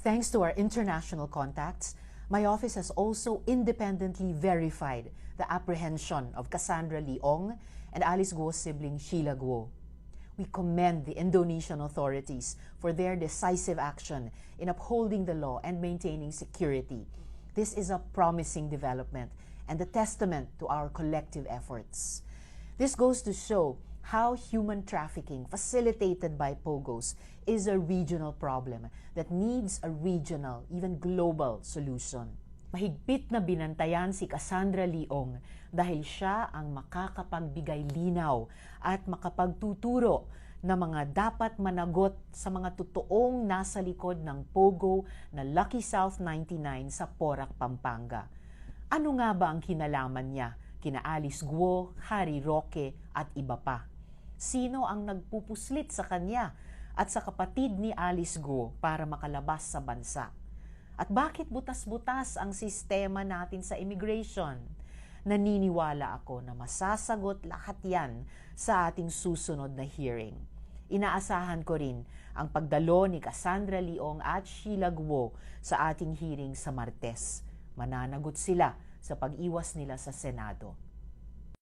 Thanks to our international contacts, my office has also independently verified the apprehension of Cassandra Leong and Alice Guo's sibling Sheila Guo. We commend the Indonesian authorities for their decisive action in upholding the law and maintaining security. This is a promising development and a testament to our collective efforts. This goes to show how human trafficking facilitated by POGOs is a regional problem that needs a regional, even global solution. Mahigpit na binantayan si Cassandra Leong dahil siya ang makakapagbigay linaw at makapagtuturo na mga dapat managot sa mga totoong nasa likod ng POGO na Lucky South 99 sa Porac, Pampanga. Ano nga ba ang kinalaman niya kina Alice Guo, Harry Roque at iba pa? Sino ang nagpupuslit sa kanya at sa kapatid ni Alice Guo para makalabas sa bansa? At bakit butas-butas ang sistema natin sa immigration? Naniniwala ako na masasagot lahat yan sa ating susunod na hearing. Inaasahan ko rin ang pagdalo ni Cassandra Leong at Sheila Guo sa ating hearing sa Martes. Mananagot sila sa pag-iwas nila sa Senado.